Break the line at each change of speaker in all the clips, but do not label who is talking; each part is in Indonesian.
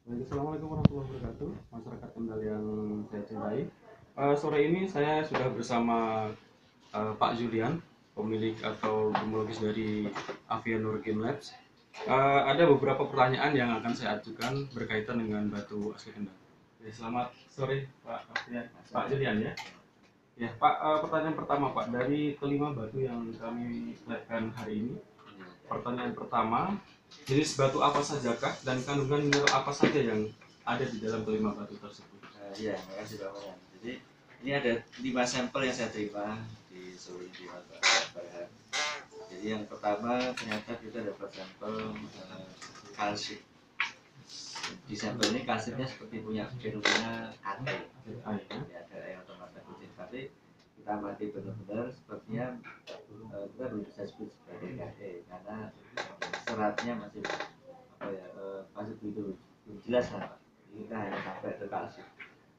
Assalamualaikum warahmatullahi wabarakatuh, masyarakat Kendal yang saya cintai. Sore ini saya sudah bersama Pak Julian, pemilik atau gemologis dari Avianur Game Labs. Ada beberapa pertanyaan yang akan saya ajukan berkaitan dengan batu asli Kendal. Ya, selamat sore Pak Avian, Pak Julian ya. Ya Pak, pertanyaan pertama Pak, dari kelima batu yang kami lihatkan hari ini, pertanyaan pertama, jenis batu apa sajakah dan kandungan mineral apa saja yang ada di dalam kelima batu tersebut?
Iya, makasih Pak Mayan. Jadi ini ada 5 sampel yang saya terima di Solo di Pak Farhan. Jadi yang pertama ternyata kita dapat sampel kalsium. Di sampel ini kalsiumnya seperti punya fenomena aneh. Ya, ada air otomatis kucing. Tapi kita amati benar-benar sepertinya kita belum bisa sebut sebagai KE karena seratnya masih masih belum jelas lah Pak. Kita hanya sampai ke kalsium.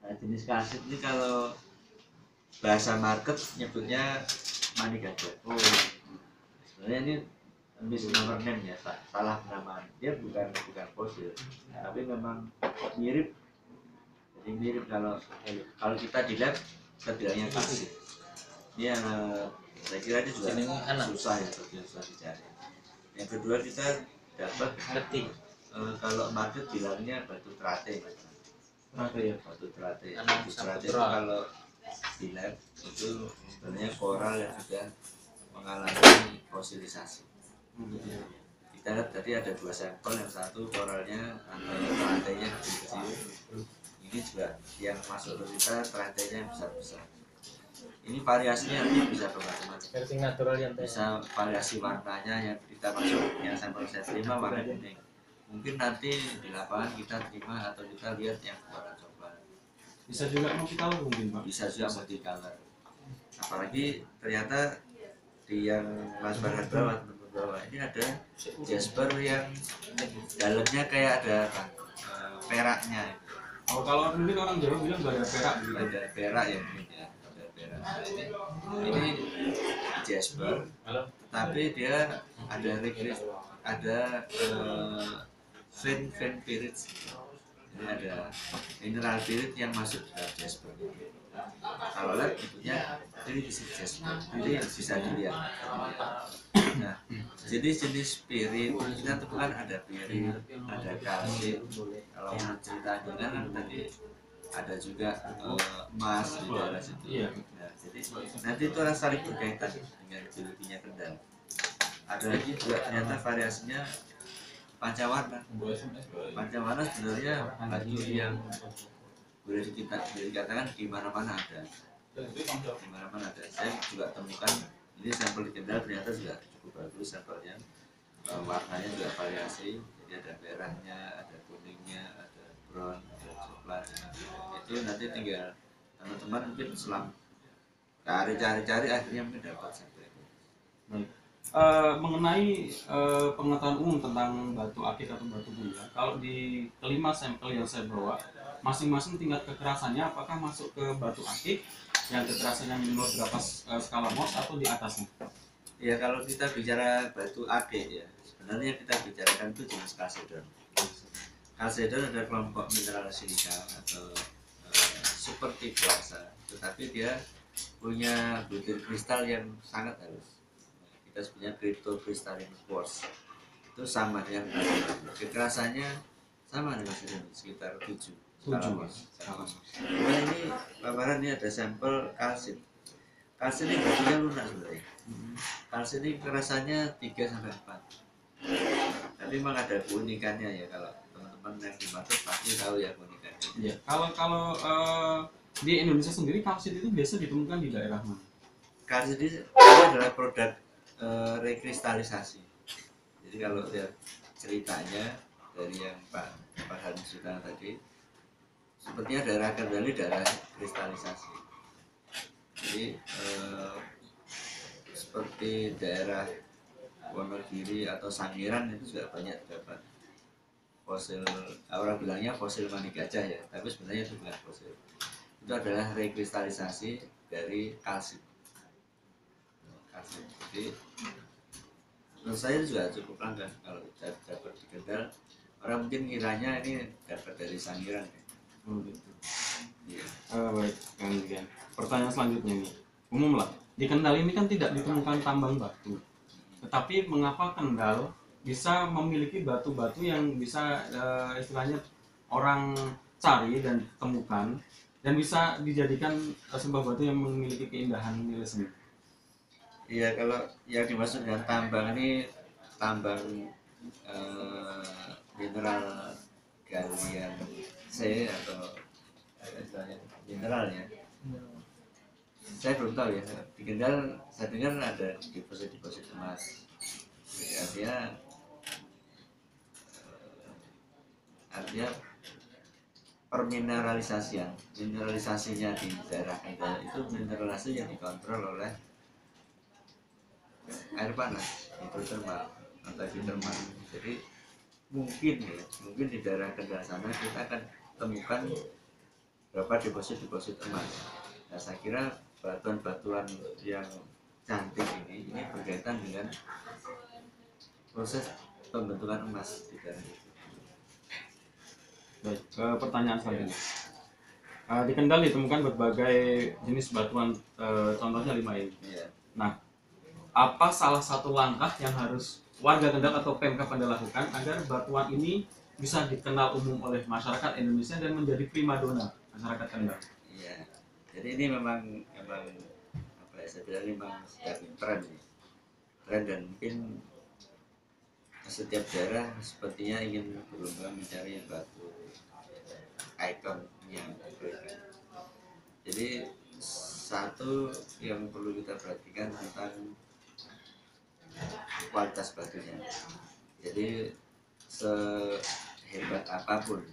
Nah, jenis kalsium ini kalau bahasa market nyebutnya money gajah. Sebenarnya ini misnomer name ya, salah penamaan. Dia bukan fosil, tapi memang mirip. Jadi mirip kalau kita di lab kita bilangnya kalsium. Ini saya kira ini juga susah ya, susah dicari. Yang kedua kita dapat kalau market bilangnya batu terate. Batu terate itu kalau di lab itu sebenarnya koral yang sudah mengalami fosilisasi. Kita lihat tadi ada 2 sampel, yang satu koralnya teratenya kecil, ini juga yang masuk ke kita teratenya yang besar-besar. Ini variasinya nanti bisa bermacam-macam, bisa variasi warnanya. Yang kita masuk, yang sampel saya terima warna kuning, mungkin nanti di lapangan kita terima atau kita lihat yang warna coklat.
Bisa juga multicolor mungkin Pak?
Bisa juga multicolor. Apalagi ternyata di yang Mas Farhan bawa ini ada jasper yang dalamnya kayak ada peraknya.
Oh, kalau mungkin orang Jawa bilang gak ada perak gitu.
Ada perak ya mungkin ya, ada perak. Ini jasper, tapi dia ada vein pirit. Ini ada mineral pirit yang masuk ke jasper. Kalau lab bentuknya ini jasper, jadi bisa dilihat. Nah, jadi jenis pirit kita temukan ada pirit, ada kalsium. Kalau cerita dengan tadi ada juga emas di daerah situ. Nah, jadi nanti itu akan saling berkaitan dengan geologinya Kendal. Ada lagi juga ternyata variasinya pancawarna. Pancawarna sebenarnya batu yang boleh dikatakan di mana-mana ada. Di mana-mana ada. Saya juga temukan ini sampel di Kendal ternyata juga cukup bagus sampelnya. Warnanya juga variasi. Jadi ada merahnya, ada kuningnya, ada brown, ada coklat. Itu nanti tinggal teman-teman mungkin selang cari-cari akhirnya mungkin dapat sampel itu.
Mengenai pengetahuan umum tentang batu akik atau batu mulia, kalau di kelima sampel yang saya bawa, masing-masing tingkat kekerasannya apakah masuk ke batu akik yang kekerasannya minimal berapa skala Mohs atau di atasnya?
Ya, kalau kita bicara batu akik ya, sebenarnya kita bicarakan itu jenis kalsedon. Kalsedon ada kelompok mineral silika atau seperti kuarsa, tetapi dia punya butir kristal yang sangat halus. Kita sebutnya cryptocrystalline quartz. Itu sama dengan kekerasannya sama dengan sekitar 7. Nah, ini paparan ini ada sampel kalsit. Kalsit ini batunya lunak sebenarnya. Kalsit ini kekerasannya 3 sampai 4. Tapi memang ada keunikannya ya, kalau teman-teman yang dimaksud pasti tahu ya keunikannya.
Ya, kalau di Indonesia sendiri kalsit itu biasa ditemukan di daerah mana?
Kalsit itu adalah produk rekristalisasi. Jadi kalau lihat ceritanya dari yang Pak Farhan cerita tadi, sepertinya daerah Kendal daerah kristalisasi. Jadi seperti daerah Wonogiri atau Sangiran itu juga banyak dapat fosil, orang bilangnya fosil mani gajah ya, tapi sebenarnya itu bukan fosil. Itu adalah rekristalisasi dari kalsium. Jadi menurut saya juga cukup langka kalau dapat di Kendal. orang mungkin kiranya ini dapat dari Sangiran ya.
Oh, gitu.
Iya.
Baik, kemudian pertanyaan selanjutnya nih, umum lah, di Kendal ini kan tidak ditemukan tambang batu, tetapi mengapa Kendal bisa memiliki batu-batu yang bisa istilahnya orang cari dan temukan dan bisa dijadikan sebuah batu yang memiliki keindahan nilai seni?
Iya, kalau yang dimaksud dengan tambang ini tambang mineral galian C atau istilahnya mineral ya. Saya belum tahu ya. Di Kendal saya dengar ada deposit emas. Jadi artinya mineralisasinya di daerah Kendal itu mineralisasi yang dikontrol oleh air panas, hidrotermal atau geothermal. Jadi mungkin di daerah Kendal sana kita akan temukan beberapa deposit emas. Nah, saya kira batuan-batuan yang cantik ini berkaitan dengan proses pembentukan emas di daerah itu.
Baik, pertanyaan selanjutnya. Di Kendal ditemukan berbagai jenis batuan, contohnya 5 ini.
Iya.
Nah, apa salah satu langkah yang harus warga Kendal atau Pemkab Kendal lakukan agar batuan ini bisa dikenal umum oleh masyarakat Indonesia dan menjadi primadona masyarakat Kendal?
Iya. Jadi ini memang apa ya, saya bilang memang sedang tren dan mungkin setiap daerah sepertinya ingin berlomba mencari batu ikon yang berbeda. Jadi satu yang perlu kita perhatikan tentang kualitas batunya. Jadi sehebat apapun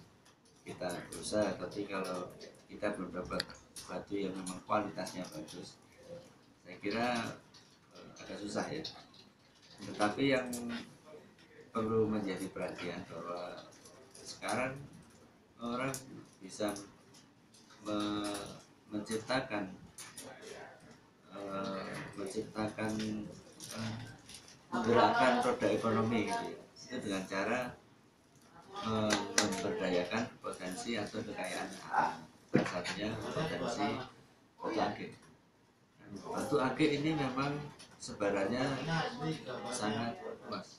kita berusaha, tapi kalau kita belum dapat batu yang memang kualitasnya bagus, saya kira agak susah ya. Tetapi yang perlu menjadi perhatian bahwa sekarang orang bisa menciptakan menggerakkan roda ekonomi gitu ya. Itu dengan cara memberdayakan potensi atau kekayaan alam. Salah satunya potensi batu akik. Batu akik ini memang sebarannya sangat luas.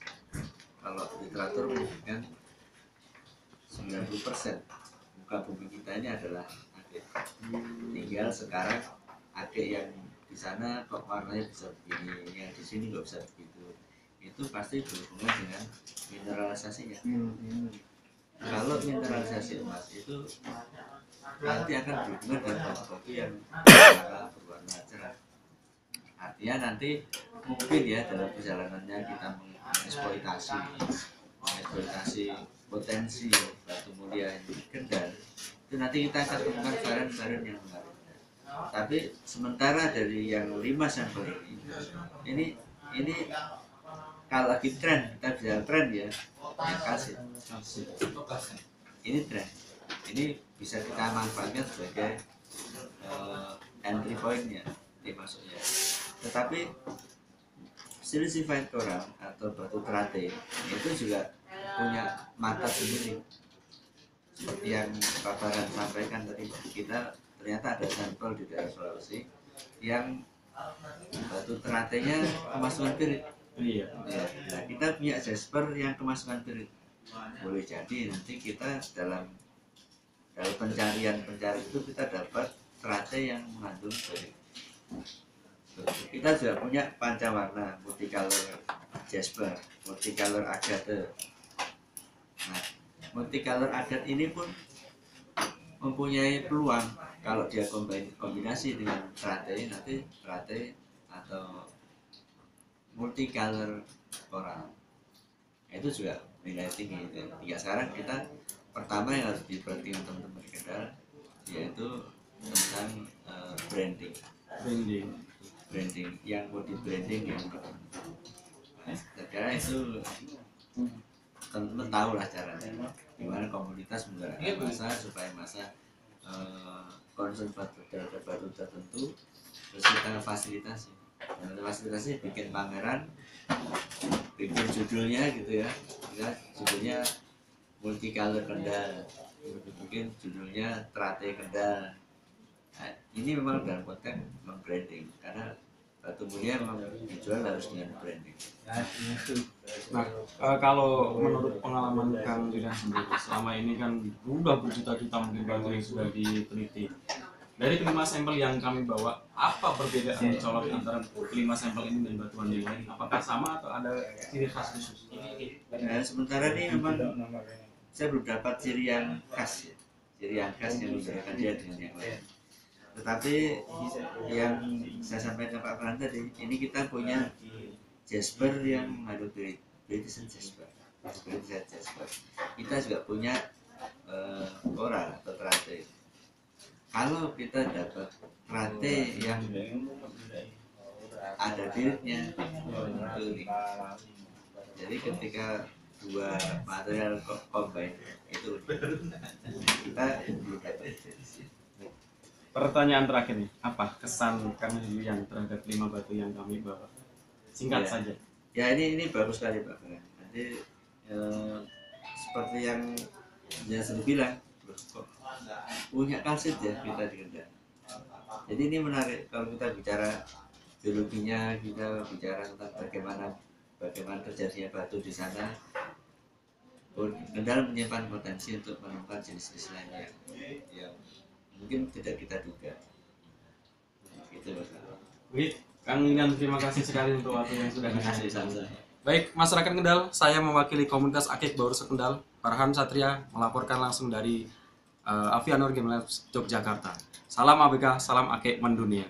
Kalau literatur menyebutkan 90% muka bumi kita ini adalah akik. Tinggal sekarang akik yang di sana kok warnanya bisa begini, yang di sini nggak bisa begitu. Itu pasti berhubungan dengan mineralisasinya. Kalau mineralisasi emas itu nanti akan berhubungan dengan batu-batu yang berwarna cerah. Artinya nanti mungkin ya dalam perjalanannya kita mengeksploitasi potensi batu mulia di Kendal, itu nanti kita akan temukan varian-varian yang menarik. Tapi sementara dari yang 5 sampel ini kalau lagi tren, kita bilang tren ya, yang kalsit. Ini tren, ini bisa kita manfaatkan sebagai entry point-nya, maksudnya. Tetapi silicified coral atau batu teratai itu juga punya mata sendiri. Seperti yang Pak Baran sampaikan tadi, kita ternyata ada sampel di daerah Sulawesi yang batu teratainya kemasukan pirit.
Iya.
Nah, kita punya jasper yang kemasukan pirit. Boleh jadi nanti kita dalam pencarian itu kita dapat teratai yang mengandung pirit. Kita juga punya pancawarna, multicolor jasper, multicolor agate. Nah, multicolor agate ini pun mempunyai peluang kalau dia kombinasi dengan teratai, nanti teratai atau multicolor coral itu juga nilai tinggi. Hingga sekarang kita pertama yang harus diperhatikan teman-teman di Kendal yaitu tentang branding yang mau di branding yang karena itu teman-teman tahu lah caranya gimana komunitas menggerakkan massa supaya massa concern terhadap batu tertentu, terus kita fasilitasi. Dan fasilitasi bikin pameran, bikin judulnya gitu ya, judulnya multicolor Kendal, mungkin judulnya Trate Kendal. Nah, ini memang dalam konteks membranding, karena batu mulia memang dijual harus dengan branding.
Nah, kalau menurut pengalaman Kang Julian sendiri, selama ini kan udah berjuta-juta mungkin batu yang sudah diteliti. Dari 5 sampel yang kami bawa, apa perbedaan mencolok antara 5 sampel ini dan batuan yang lain? Apakah sama atau ada ciri khas khusus?
Nah, sementara ini memang saya belum dapat ciri yang khas ya, ciri yang khas yang membedakan dia dengan yang lain. Tetapi yang saya sampaikan ke Pak Fran tadi, ini kita punya jasper yang mengandung British jasper. Kita juga punya coral atau trate. Kalau kita dapat trate yang ada biritnya, itu unik. Jadi ketika dua material combine itu kita belum dapat.
Pertanyaan terakhir nih, apa kesan Kang Julian terhadap 5 batu yang kami bawa? Singkat
Ya.
saja.
Ya ini bagus sekali Pak Fran. Nanti seperti yang saya sudah bilang, kok punya kalsit ya kita di Kendal. Jadi ini menarik kalau kita bicara biologinya, kita bicara tentang bagaimana terjadinya batu di sana. Kendal menyimpan potensi untuk menemukan jenis-jenis lain yang mungkin tidak kita duga. Gitu Mas.
Baik, Kang Julian, terima kasih sekali untuk waktu yang sudah
Terima kasih
dikasih.
sama-sama.
Baik, masyarakat Kendal, saya mewakili komunitas Akik Baurusa Kendal, Farhan Satria, melaporkan langsung dari Avianor Game Labs Yogyakarta. Salam ABK, salam Akik mendunia.